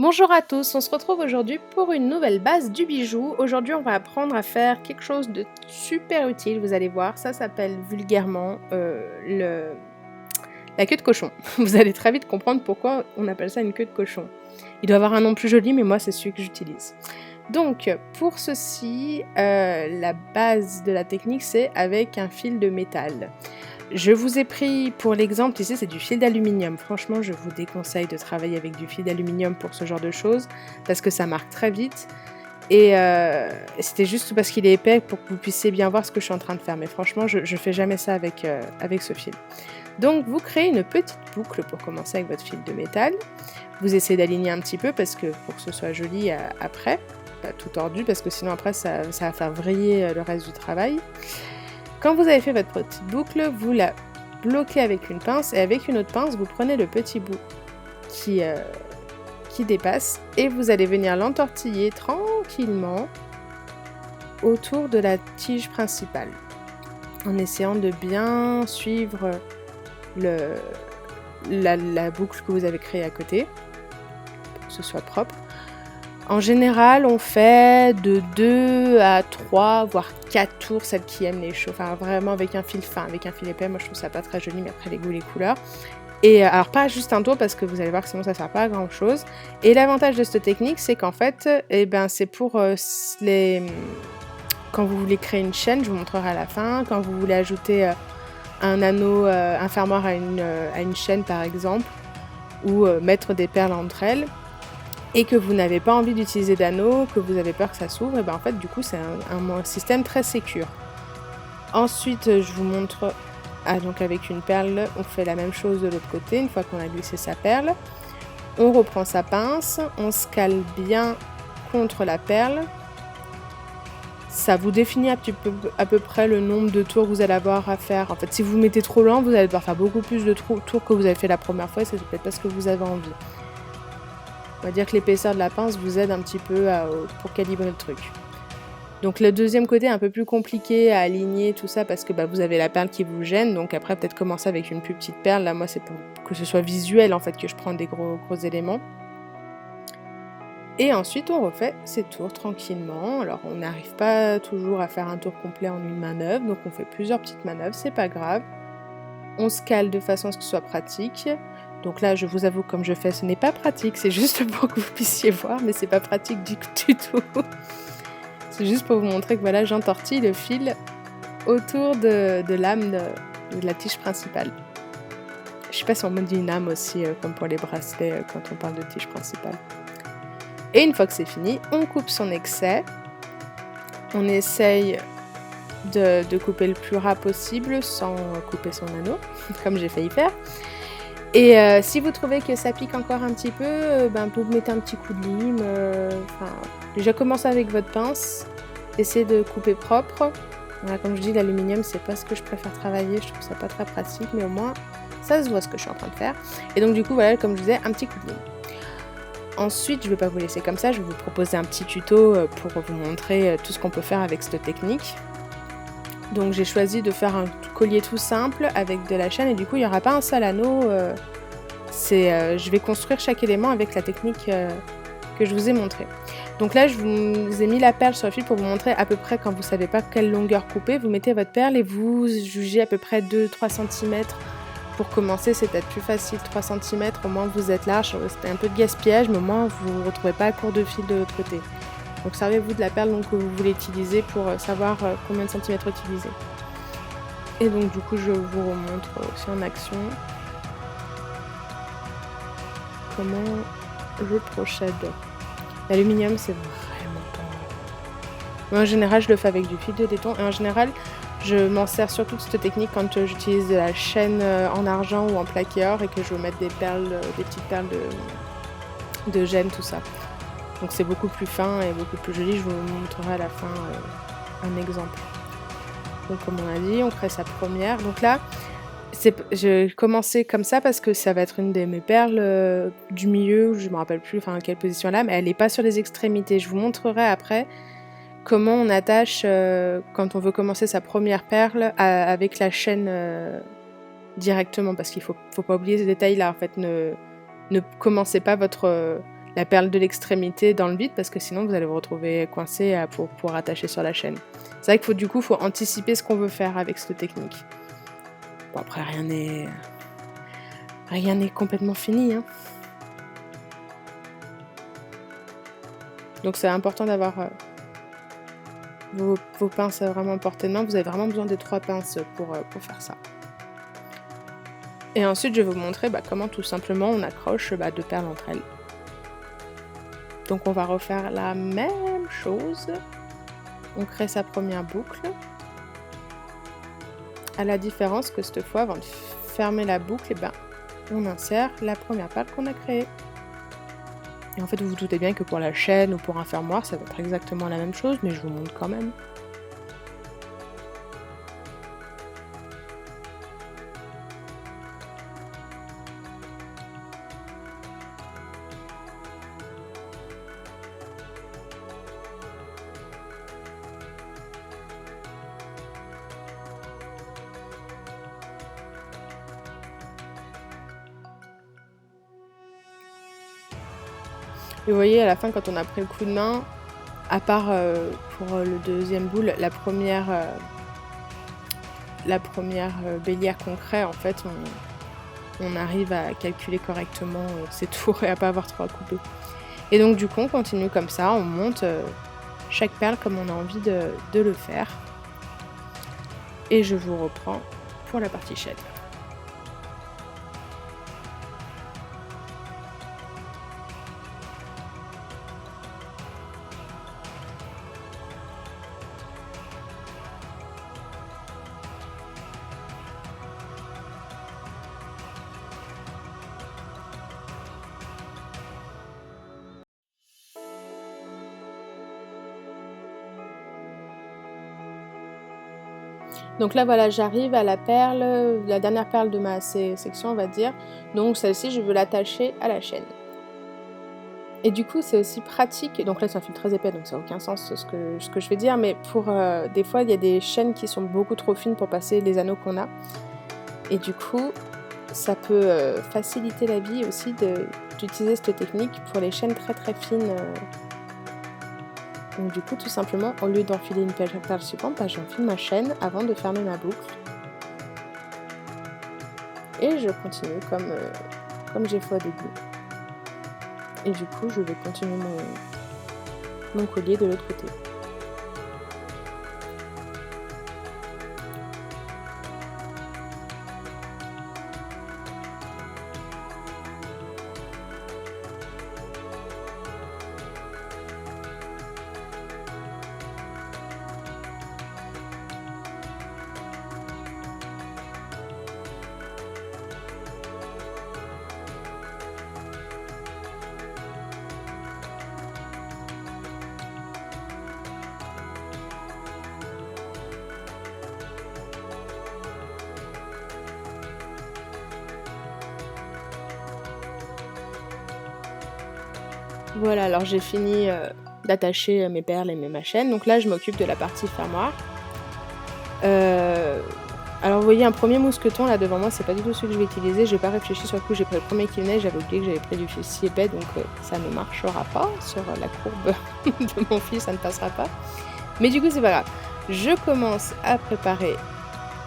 Bonjour à tous, on se retrouve aujourd'hui pour une nouvelle base du bijou. Aujourd'hui, on va apprendre à faire quelque chose de super utile, vous allez voir. Ça s'appelle vulgairement la queue de cochon. Vous allez très vite comprendre pourquoi on appelle ça une queue de cochon. Il doit avoir un nom plus joli, mais moi, c'est celui que j'utilise. Donc, pour ceci, la base de la technique, c'est avec un fil de métal. Je vous ai pris pour l'exemple, ici c'est du fil d'aluminium. Franchement, je vous déconseille de travailler avec du fil d'aluminium pour ce genre de choses, parce que ça marque très vite. Et c'était juste parce qu'il est épais pour que vous puissiez bien voir ce que je suis en train de faire. Mais franchement, je fais jamais ça avec ce fil. Donc vous créez une petite boucle pour commencer avec votre fil de métal. Vous essayez d'aligner un petit peu parce que pour que ce soit joli après, pas tout tordu, parce que sinon après ça va faire vriller le reste du travail. Quand vous avez fait votre petite boucle, vous la bloquez avec une pince et avec une autre pince, vous prenez le petit bout qui dépasse et vous allez venir l'entortiller tranquillement autour de la tige principale en essayant de bien suivre la boucle que vous avez créée à côté pour que ce soit propre. En général, on fait de 2 à 3, voire 4 tours, celles qui aiment les chauds. Enfin, vraiment avec un fil fin, avec un fil épais, moi je trouve ça pas très joli, mais après les goûts, les couleurs. Et alors pas juste un tour, parce que vous allez voir que sinon ça sert pas à grand chose. Et l'avantage de cette technique, c'est qu'en fait, c'est pour quand vous voulez créer une chaîne, je vous montrerai à la fin, quand vous voulez ajouter un anneau, un fermoir à une chaîne par exemple, ou mettre des perles entre elles, et que vous n'avez pas envie d'utiliser d'anneau, que vous avez peur que ça s'ouvre, et en fait du coup c'est un système très sécure. Ensuite je vous montre, donc avec une perle on fait la même chose de l'autre côté. Une fois qu'on a glissé sa perle, on reprend sa pince, on se cale bien contre la perle. Ça vous définit à peu près le nombre de tours que vous allez avoir à faire. En fait, si vous mettez trop lent, vous allez devoir faire beaucoup plus de tours que vous avez fait la première fois, et c'est peut-être pas ce que vous avez envie. On va dire que l'épaisseur de la pince vous aide un petit peu pour calibrer le truc. Donc le deuxième côté un peu plus compliqué à aligner tout ça parce que vous avez la perle qui vous gêne, donc après peut-être commencer avec une plus petite perle. Là moi c'est pour que ce soit visuel en fait que je prends des gros éléments. Et ensuite on refait ces tours tranquillement. Alors on n'arrive pas toujours à faire un tour complet en une manœuvre, donc on fait plusieurs petites manœuvres, c'est pas grave. On se cale de façon à ce que ce soit pratique. Donc là, je vous avoue, comme je fais, ce n'est pas pratique, c'est juste pour que vous puissiez voir, mais c'est pas pratique du tout. C'est juste pour vous montrer que voilà, j'entortille le fil autour de l'âme de la tige principale. Je sais pas si on me dit une âme aussi, comme pour les bracelets, quand on parle de tige principale. Et une fois que c'est fini, on coupe son excès. On essaye de couper le plus ras possible sans couper son anneau, comme j'ai failli faire. Et si vous trouvez que ça pique encore un petit peu, vous mettez un petit coup de lime. Déjà commencez avec votre pince, essayez de couper propre. Voilà, comme je dis, l'aluminium c'est pas ce que je préfère travailler, je trouve ça pas très pratique, mais au moins ça se voit ce que je suis en train de faire. Et donc du coup voilà, comme je disais, un petit coup de lime. Ensuite, je vais pas vous laisser comme ça, je vais vous proposer un petit tuto pour vous montrer tout ce qu'on peut faire avec cette technique. Donc j'ai choisi de faire un collier tout simple avec de la chaîne et du coup il n'y aura pas un seul anneau. Je vais construire chaque élément avec la technique que je vous ai montrée. Donc là je vous ai mis la perle sur le fil pour vous montrer à peu près quand vous ne savez pas quelle longueur couper. Vous mettez votre perle et vous jugez à peu près 2-3 cm. Pour commencer c'est peut-être plus facile, 3 cm au moins vous êtes large. C'était un peu de gaspillage mais au moins vous ne vous retrouvez pas à court de fil de l'autre côté. Donc servez-vous de la perle que vous voulez utiliser pour savoir combien de centimètres utiliser. Et donc du coup je vous remontre aussi en action comment je procède. L'aluminium c'est vraiment pas... Moi en général je le fais avec du fil de laiton et en général je m'en sers surtout de cette technique quand j'utilise de la chaîne en argent ou en plaqué or et que je veux mettre des petites perles de gemme, tout ça. Donc c'est beaucoup plus fin et beaucoup plus joli, je vous montrerai à la fin un exemple. Donc comme on a dit, on crée sa première. Donc là, j'ai commencé comme ça parce que ça va être une de mes perles du milieu, je ne me rappelle plus quelle position elle a, mais elle n'est pas sur les extrémités. Je vous montrerai après comment on attache quand on veut commencer sa première perle avec la chaîne directement, parce qu'il ne faut pas oublier ce détail-là. En fait, ne commencez pas la perle de l'extrémité dans le vide parce que sinon vous allez vous retrouver coincé pour attacher sur la chaîne. C'est vrai qu'il faut anticiper ce qu'on veut faire avec cette technique. Bon après rien n'est complètement fini, hein. Donc c'est important d'avoir vos pinces vraiment à portée de main. Vous avez vraiment besoin des 3 pinces pour faire ça. Et ensuite je vais vous montrer comment tout simplement on accroche 2 perles entre elles. Donc on va refaire la même chose. On crée sa première boucle. À la différence que cette fois, avant de fermer la boucle, on insère la première perle qu'on a créée. Et en fait, vous vous doutez bien que pour la chaîne ou pour un fermoir, ça va être exactement la même chose, mais je vous montre quand même. Et vous voyez, à la fin, quand on a pris le coup de main, à part pour le deuxième boule, la première bélière qu'on crée, en fait, on arrive à calculer correctement ses tours et à pas avoir trop à couper. Et donc, du coup, on continue comme ça, on monte chaque perle comme on a envie de le faire. Et je vous reprends pour la partie chaîne. Donc là voilà, j'arrive à la perle, la dernière perle de ma section on va dire. Donc celle-ci je veux l'attacher à la chaîne. Et du coup c'est aussi pratique, donc là c'est un fil très épais donc ça n'a aucun sens ce que je vais dire, mais pour des fois il y a des chaînes qui sont beaucoup trop fines pour passer les anneaux qu'on a. Et du coup ça peut faciliter la vie aussi d'utiliser cette technique pour les chaînes très très fines. Donc du coup tout simplement au lieu d'enfiler une perle suivante, j'enfile ma chaîne avant de fermer ma boucle. Et je continue comme j'ai fait au début. Et du coup je vais continuer mon collier de l'autre côté. Voilà, alors j'ai fini d'attacher mes perles et ma chaîne. Donc là, je m'occupe de la partie fermoir. Alors vous voyez, un premier mousqueton là devant moi, c'est pas du tout celui que je vais utiliser. J'ai pas réfléchi sur le coup, j'ai pris le premier qui venait. J'avais oublié que j'avais pris du fil si épais, donc ça ne marchera pas. Sur la courbe de mon fil, ça ne passera pas. Mais du coup, c'est pas grave. Je commence à préparer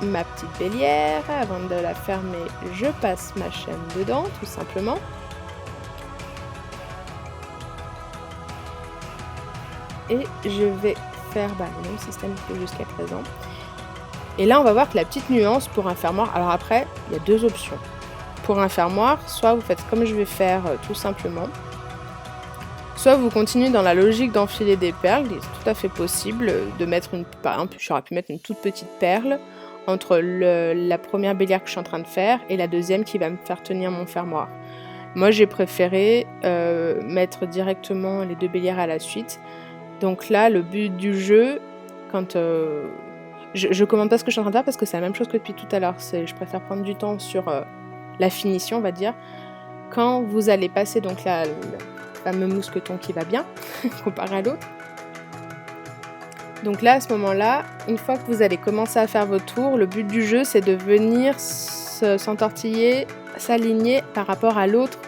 ma petite bélière. Avant de la fermer, je passe ma chaîne dedans, tout simplement. Et je vais faire le même système que jusqu'à présent. Et là, on va voir que la petite nuance pour un fermoir, alors après, il y a 2 options. Pour un fermoir, soit vous faites comme je vais faire tout simplement, soit vous continuez dans la logique d'enfiler des perles, il est tout à fait possible de mettre par exemple, j'aurais pu mettre une toute petite perle entre la première bélière que je suis en train de faire et la deuxième qui va me faire tenir mon fermoir. Moi, j'ai préféré mettre directement les 2 bélières à la suite. Donc là, le but du jeu, quand je commande pas ce que je suis en train de faire parce que c'est la même chose que depuis tout à l'heure. Je préfère prendre du temps sur la finition, on va dire. Quand vous allez passer donc le fameux mousqueton qui va bien, comparé à l'autre. Donc là, à ce moment-là, une fois que vous allez commencer à faire vos tours, le but du jeu, c'est de venir s'entortiller, s'aligner par rapport à l'autre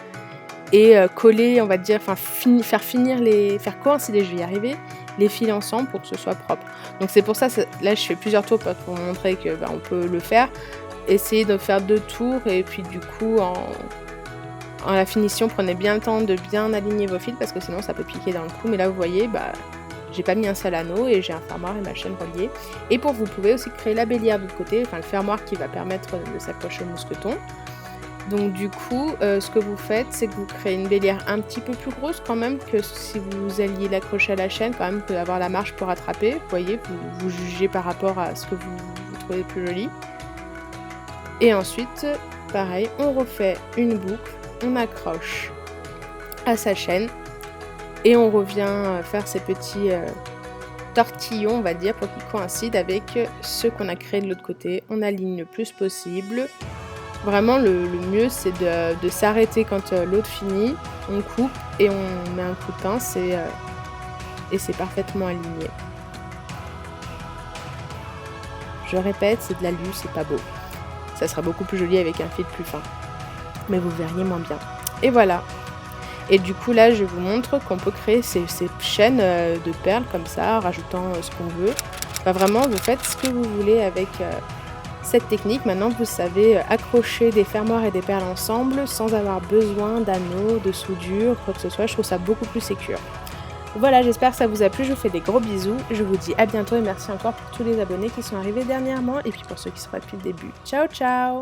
et coller, on va dire, enfin faire coïncider, je vais y arriver, les fils ensemble pour que ce soit propre. Donc c'est pour ça, là je fais plusieurs tours pour vous montrer que on peut le faire. Essayez de faire 2 tours et puis du coup en la finition, prenez bien le temps de bien aligner vos fils parce que sinon ça peut piquer dans le cou. Mais là vous voyez, j'ai pas mis un seul anneau et j'ai un fermoir et ma chaîne reliée. Et vous pouvez aussi créer la bélière de l'autre côté, enfin le fermoir qui va permettre de s'accrocher au mousqueton. Donc du coup, ce que vous faites, c'est que vous créez une bélière un petit peu plus grosse quand même que si vous alliez l'accrocher à la chaîne, quand même, peut avoir la marge pour attraper. Vous voyez, vous jugez par rapport à ce que vous trouvez plus joli. Et ensuite, pareil, on refait une boucle, on accroche à sa chaîne et on revient faire ces petits tortillons, on va dire, pour qu'ils coïncident avec ceux qu'on a créés de l'autre côté. On aligne le plus possible. Vraiment, le mieux, c'est de s'arrêter quand l'autre finit, on coupe et on met un coup de pince et c'est parfaitement aligné. Je répète, c'est de l'alu, c'est pas beau. Ça sera beaucoup plus joli avec un fil plus fin. Mais vous verriez moins bien. Et voilà. Et du coup, là, je vous montre qu'on peut créer ces chaînes de perles comme ça, en rajoutant ce qu'on veut. Vraiment, vous faites ce que vous voulez avec cette technique. Maintenant, vous savez accrocher des fermoirs et des perles ensemble sans avoir besoin d'anneaux, de soudure, quoi que ce soit. Je trouve ça beaucoup plus sécure. Voilà, j'espère que ça vous a plu. Je vous fais des gros bisous. Je vous dis à bientôt et merci encore pour tous les abonnés qui sont arrivés dernièrement et puis pour ceux qui sont là depuis le début. Ciao, ciao!